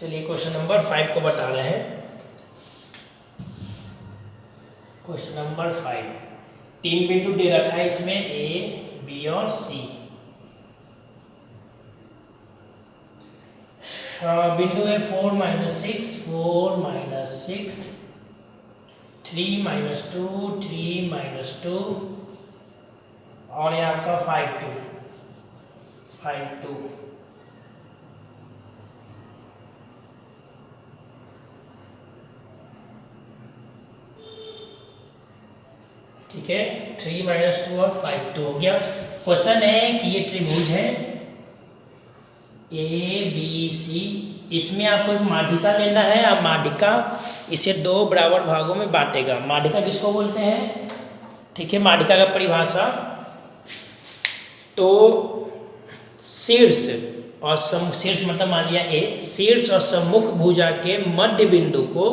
चलिए question number 5 को बता रहे हैं। क्वेश्चन नंबर 5, 3 बिंदु दे रखा है इसमें ए, बी और सी। बिंदु है 4 - 6, 4 - 6, 3 - 2, 3 - 2 और ये आपका 5 2, 5 2। ठीक है, 3 - 2 और 5 2 हो गया। क्वेश्चन है कि ये त्रिभुज है ए बी सी, इसमें आपको एक माध्यिका लेना है। अब माध्यिका इसे 2 बराबर भागों में बांटेगा। माध्यिका किसको बोलते हैं? ठीक है, माध्यिका का परिभाषा तो शीर्ष और शीर्ष मतलब मान लिया ए, शीर्ष और सम्मुख भुजा के मध्य बिंदु को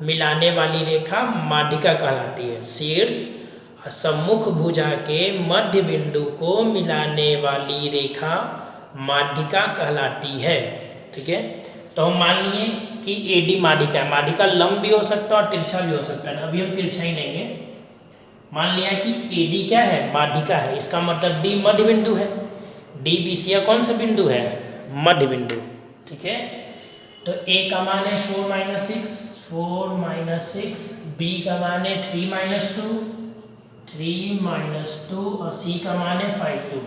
मिलाने वाली रेखा माध्यिका कहलाती है। शीर्ष और सम्मुख भुजा के मध्य बिंदु को मिलाने वाली रेखा माध्यिका कहलाती है। ठीक है, तो हम मान लिए कि एडी माध्यिका है। माध्यिका लंब भी हो सकता है और तिरछा भी हो सकता है। अभी हम तिरछा ही लेंगे। मान लिया कि एडी क्या है? माध्यिका है। इसका मतलब डी मध्य बिंदु है। डी बी सी का कौन सा बिंदु है? मध्य बिंदु। ठीक है, तो ए का मान है 4 - 6, 4 - 6, बी का मान है 3 - 2, 3 - 2 और सी का मान है 5 2।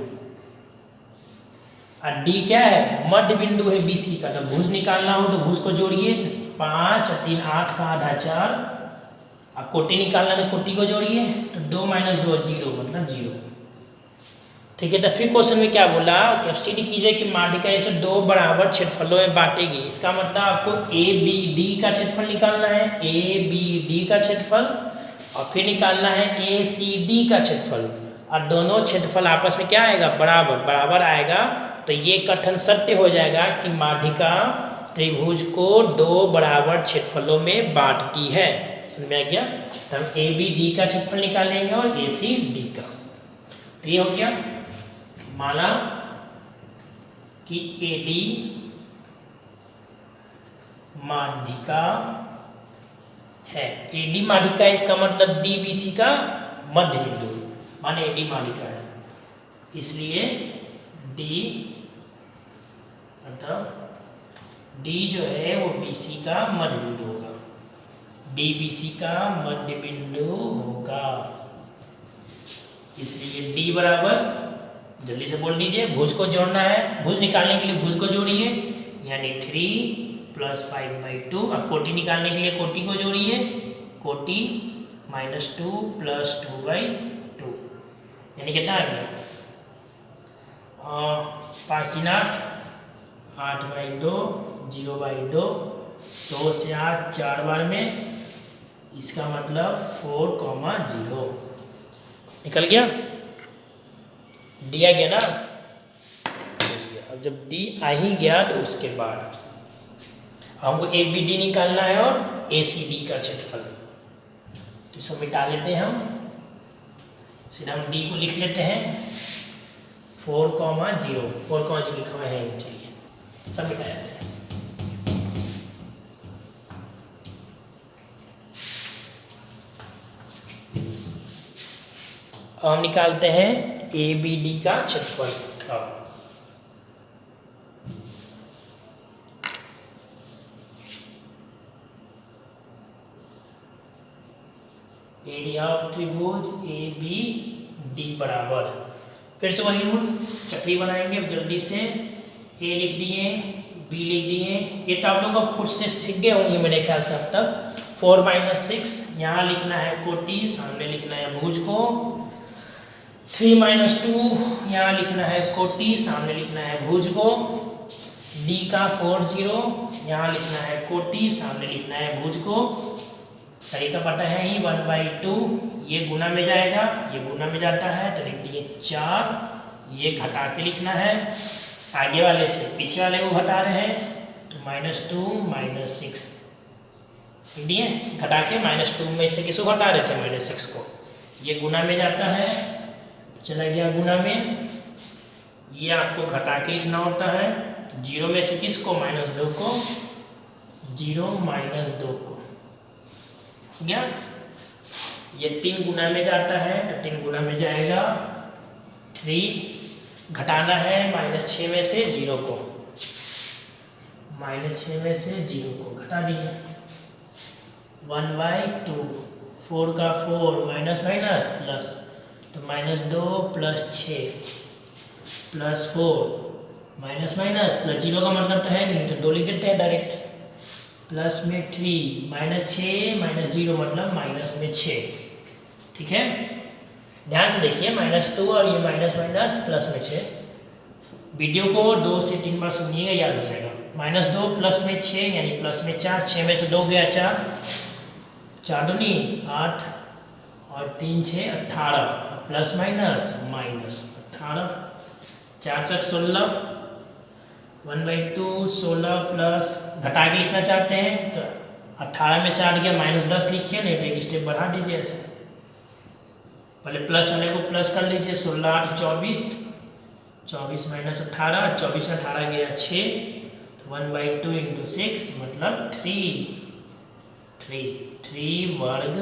और डी क्या है? मध्य बिंदु है बी सी का। तो भुज निकालना हो तो भुज को जोड़िए, 5 और 3 8 का आधा 4। अब कोटि निकालना तो कोटि को जोड़िए, तो 2 - 2 0 मतलब 0। ठीक है, तो फिर क्वेश्चन में क्या बोला कि अब सीधी कीजिए कि माध्यिका इसे 2 बराबर क्षेत्रफलों में बांटेगी। इसका मतलब आपको ए बी डी का क्षेत्रफल निकालना है, ए बी डी का क्षेत्रफल, और फिर निकालना है ए सी डी का क्षेत्रफल। और दोनों क्षेत्रफल आपस में क्या आएगा? बराबर। बराबर आएगा तो ये कथन सत्य हो जाएगा कि माध्यिका त्रिभुज को 2 बराबर क्षेत्रफलों में बांटती है। समझ में आ गया? तो हम ए बी डी का क्षेत्रफल निकालेंगे और ए सी डी का। तो ये हो गया, माना कि ए डी माध्यिका है। ए डी माध्यिका है, इसका मतलब डी बी सी का मध्य बिंदु, माने ए डी माध्यिका है। इसलिए डी मतलब डी जो है वो बी सी का मध्य बिंदु होगा। डी बी सी का मध्य बिंदु होगा। इसलिए डी बराबर, जल्दी से बोल दीजिए, भुज को जोड़ना है। भुज निकालने के लिए भुज को जोड़िए, यानी 3 + 5/2। और कोटि निकालने के लिए कोटि को जोड़िए, कोटि -2 + 2/2, यानी कितना आ गया? 5 3 8, 8/2, 0/2, 2 से 8 4 बार में, इसका मतलब 4, 0 निकल गया। डी आ गया ना? अब जब डी आ ही गया तो उसके बाद हमको ए बी डी निकालना है और ए सी डी का क्षेत्रफल। तो इसको मिटा लेते हैं हम, सीधा हम डी को लिख लेते हैं 4, 0, 4, 0 लिखा हुआ है। चलिए सब मिटा लेते हैं। हम निकालते हैं ए बी डी का क्षेत्रफल। एरिया ऑफ त्रिभुज ए बी डी बराबर, फिर से वही रूल चक्री बनाएंगे। अब जल्दी से ए लिख दिए, बी लिख दिए। ये तो आप लोग अब खुद से सीख गए होंगे मेरे ख्याल से अब तक। 4 - 6 यहाँ लिखना है कोटि, सामने लिखना है भुज को। 3 - 2 यहाँ लिखना है कोटि, सामने लिखना है भुज को। डी का 4 0 यहाँ लिखना है कोटि, सामने लिखना है भुज को। तरीका पता है ही, 1/2 ये गुना में जाएगा, ये गुना में जाता है तो लिख दिए 4। ये घटा के लिखना है, आगे वाले से पीछे वाले को घटा रहे हैं तो -2 - 6 लिख दिए। घटा के -2 में से किसको घटा रहे थे? -6 को। ये गुना में जाता है, चला गया गुना में। ये आपको घटा के लिखना होता है, 0 में से किसको? -2 को। 0 माइनस 2 को गया। ये 3 गुना में जाता है तो 3 गुना में जाएगा 3, घटाना है -6 में से 0 को, -6 में से 0 को घटा दिया 1/2, 4 का 4 माइनस माइनस प्लस, तो -2 plus 6 plus 4 minus minus plus, 0 का मतलब तो है नहीं तो 2 लिख देते हैं डायरेक्ट, प्लस में 3 -6 माइनस 0 मतलब माइनस में 6। ठीक है, ध्यान से देखिए -2 और ये माइनस माइनस प्लस में 6। वीडियो को 2 से 3 बार सुनिएगा, याद हो जाएगा। -2 प्लस में 6 यानी प्लस में 4, 6 में से 2 गया 4, 4 दूनी 8 और 3 6 18, प्लस माइनस माइनस 18, 4 चक 16, 1/2 16 प्लस, घटा के लिखना चाहते हैं तो 18 में से 8 गया -10 लिखिए, नहीं तो एक स्टेप बढ़ा दीजिए ऐसे। पहले प्लस वाले को प्लस कर लीजिए, 16 8 24, 24 माइनस 18, 24 में 18 गया 6, 1/2 इंटू 6 मतलब 3 वर्ग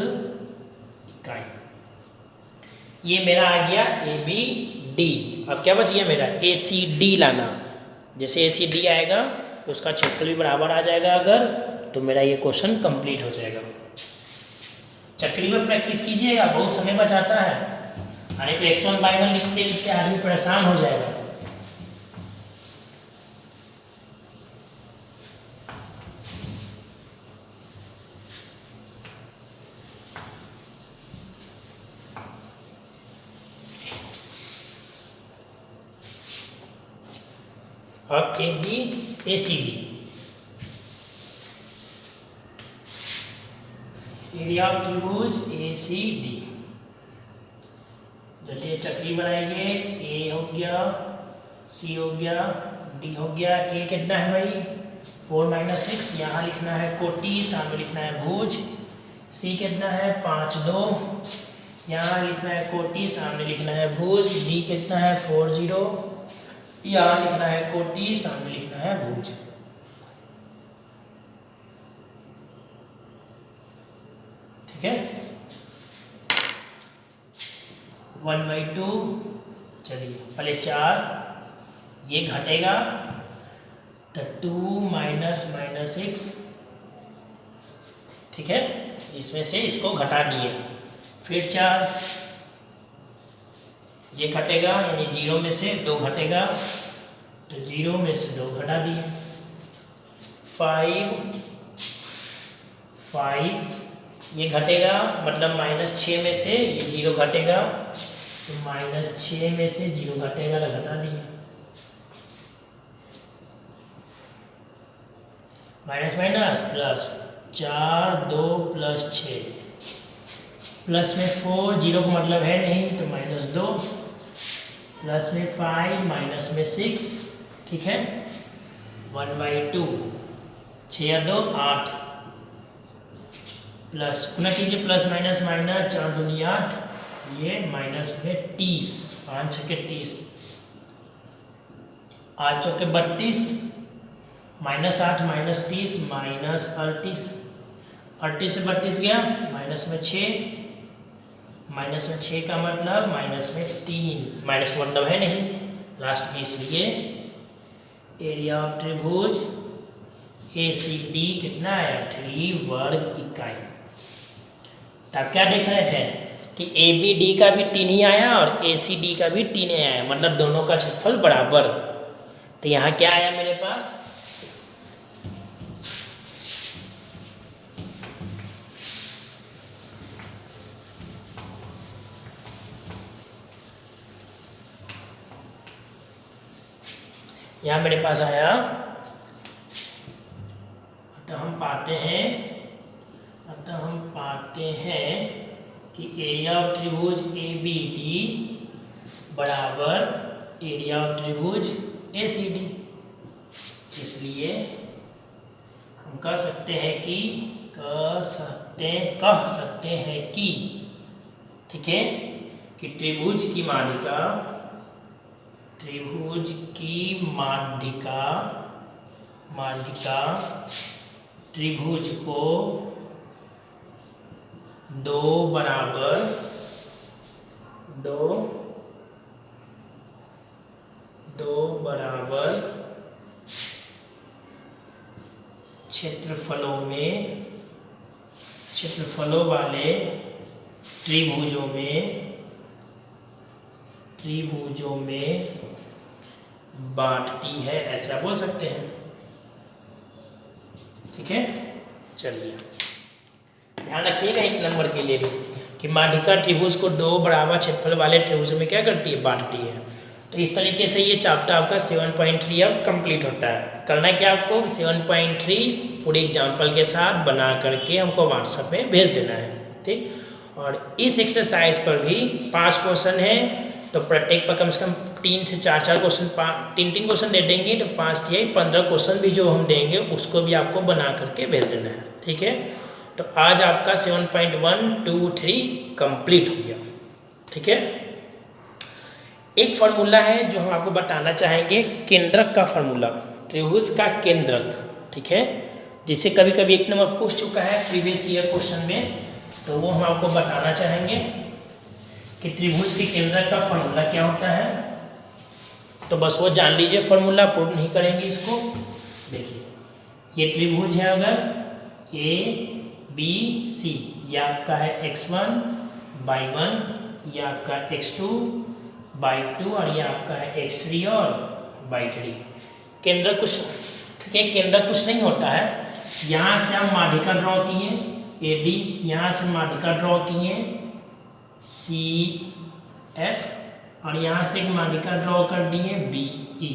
इकाई। ये मेरा आ गया ABD। अब क्या बच गया मेरा ACD लाना। जैसे ACD आएगा तो उसका क्षेत्रफल भी बराबर आ जाएगा अगर, तो मेरा ये क्वेश्चन कंप्लीट हो जाएगा। चक्री में प्रैक्टिस कीजिएगा, बहुत समय बचाता है, अरे तो x1/1 लिखते लिखते आदमी परेशान हो जाएगा। अब ACD, एरिया ऑफ त्रिभुज ACD। चलिए चक्री बनाइए, A हो गया, C हो गया, D हो गया। A कितना है भाई 4 - 6, यहाँ लिखना है कोटि, सामने लिखना है भुज। C कितना है 5 2, यहाँ लिखना है कोटि, सामने लिखना है भुज। D कितना है 4 0, यहाँ लिखना है कोटि, सामने लिखना है भुज। ठीक है, 1/2, चलिए पहले 4, ये घटेगा तो 2 माइनस -6। ठीक है, इसमें से इसको घटा दिए, फिर 4, ये घटेगा यानी 0 में से 2 घटेगा तो 0 में से 2 घटा दिए, 5 ये घटेगा मतलब -6 में से ये 0 घटेगा तो -6 में से 0 घटेगा तो घटा दिए, minus minus plus, 4 2 plus 6, plus में 4 0 का मतलब है नहीं तो -2, प्लस में 5 माइनस में 6। ठीक है, 1/2, 6 और 2 8, प्लस गुना कीजिए, प्लस माइनस माइनस, 4 दूनी 8, ये माइनस में 30, 5 6 30, 8 चौके 32, -8 -30 -38, 38 से 32 गया माइनस में 6, माइनस में 6 का मतलब माइनस में 3, माइनस मतलब है नहीं लास्ट में, इसलिए एरिया ऑफ त्रिभुज ACD कितना आया 3 वर्ग इकाई। तब क्या देख रहे थे कि ABD का भी 3 ही आया और ACD का भी 3 ही आया, मतलब दोनों का क्षेत्रफल बराबर। तो यहाँ क्या आया मेरे पास, यहाँ मेरे पास आया, तो हम पाते हैं कि एरिया ऑफ त्रिभुज ABD बराबर एरिया ऑफ त्रिभुज ACD। इसलिए हम कह सकते हैं कि ठीक है कि त्रिभुज की माध्यिका त्रिभुज को दो बराबर क्षेत्रफलों वाले त्रिभुजों में बांटती है, ऐसा बोल सकते हैं। ठीक है, चलिए ध्यान रखिएगा एक नंबर के लिए भी कि माध्यिका त्रिभुज को दो बराबर क्षेत्रफल वाले त्रिभुजों में क्या करती है, बांटती है। तो इस तरीके से ये चैप्टर आपका 7.3 अब कंप्लीट होता है। करना क्या आपको, 7.3 पूरे एग्जाम्पल के साथ बना करके हमको व्हाट्सएप में भेज देना है। ठीक, और इस एक्सरसाइज पर भी 5 क्वेश्चन है, तो प्रत्येक पर कम से कम 3 से 4 क्वेश्चन, 3 क्वेश्चन दे देंगे, तो 5 या 15 क्वेश्चन भी जो हम देंगे उसको भी आपको बना करके भेज देना है। ठीक है, तो आज आपका 7.1, 2, 3 कंप्लीट हो गया। ठीक है, एक फार्मूला है जो हम आपको बताना चाहेंगे, केंद्रक का फार्मूला, त्रिभुज का केंद्रक। ठीक है, जिसे कभी कभी 1 नंबर पूछ चुका है प्रीवियस ईयर क्वेश्चन में, तो वो हम आपको बताना चाहेंगे कि त्रिभुज के केंद्रक का फार्मूला क्या होता है। तो बस वो जान लीजिए, फार्मूला प्रूव नहीं करेंगे इसको। देखिए, ये त्रिभुज है, अगर ए बी सी, ये आपका है x1/1, ये आपका x2/2 और ये आपका है x3 और y3। केंद्रक कुछ, ठीक है, केंद्रक कुछ नहीं होता है। यहाँ से हम माध्यिका ड्रॉ किए AD, यहाँ से माध्यिका ड्रॉ किए CF, और यहाँ से एक माध्यिका ड्रॉ कर दिए BE।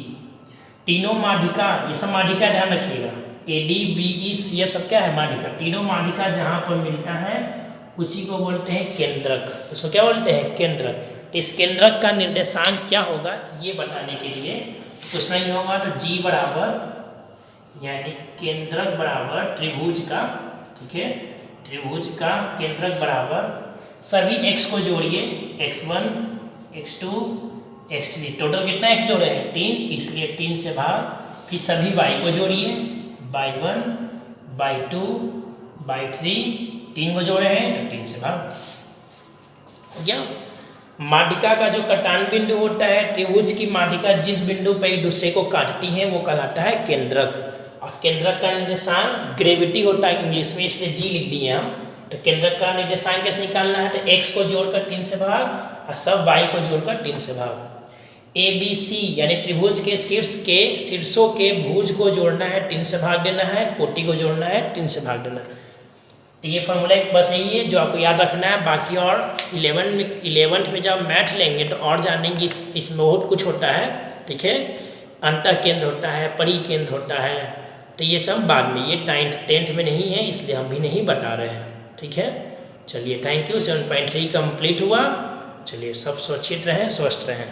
तीनों माध्यिका, ये सब माध्यिका ध्यान रखिएगा, AD BE CF सब क्या है, माध्यिका। तीनों माध्यिका जहाँ पर मिलता है उसी को बोलते हैं केंद्रक। उसको क्या बोलते हैं, केंद्रक। तो इस केंद्रक का निर्देशांक क्या होगा ये बताने के लिए कुछ नहीं होगा, तो G बराबर, यानी केंद्रक बराबर त्रिभुज का, ठीक है, त्रिभुज का केंद्रक बराबर सभी x को जोड़िए, x1, x2, x3, टोटल कितना x जोड़े हैं, 3, इसलिए 3 से भाग, फिर सभी y को जोड़िए, y1, y2, y3, 3 को जोड़े हैं तो 3 से भाग हो गया। माध्यिका का जो कटान बिंदु होता है, त्रिभुज की माध्यिका जिस बिंदु पर एक दूसरे को काटती है वो कहलाता है केंद्रक। और केंद्रक का निर्देशांक ग्रेविटी होता है इंग्लिश में, इसलिए G लिख दिए हम। तो केंद्रक का निर्देशांक कैसे निकालना है, तो x को जोड़कर 3 से भाग और सब y को जोड़कर 3 से भाग। ABC यानी त्रिभुज के शीर्षों के भुज को जोड़ना है, 3 से भाग देना है, कोटि को जोड़ना है, 3 से भाग देना है। तो ये फार्मूला एक बस यही है जो आपको याद रखना है। बाकी और 11th में जब मैथ लेंगे तो और जानेंगे, इसमें बहुत कुछ होता है। ठीक है, अंतः केंद्र होता है, परिकेंद्र होता है, तो ये सब बाद में, ये 10th में नहीं है इसलिए हम भी नहीं बता रहे हैं। ठीक है, चलिए थैंक यू। 7.3 कंप्लीट हुआ। चलिए सब सुरक्षित रहें, स्वस्थ रहें।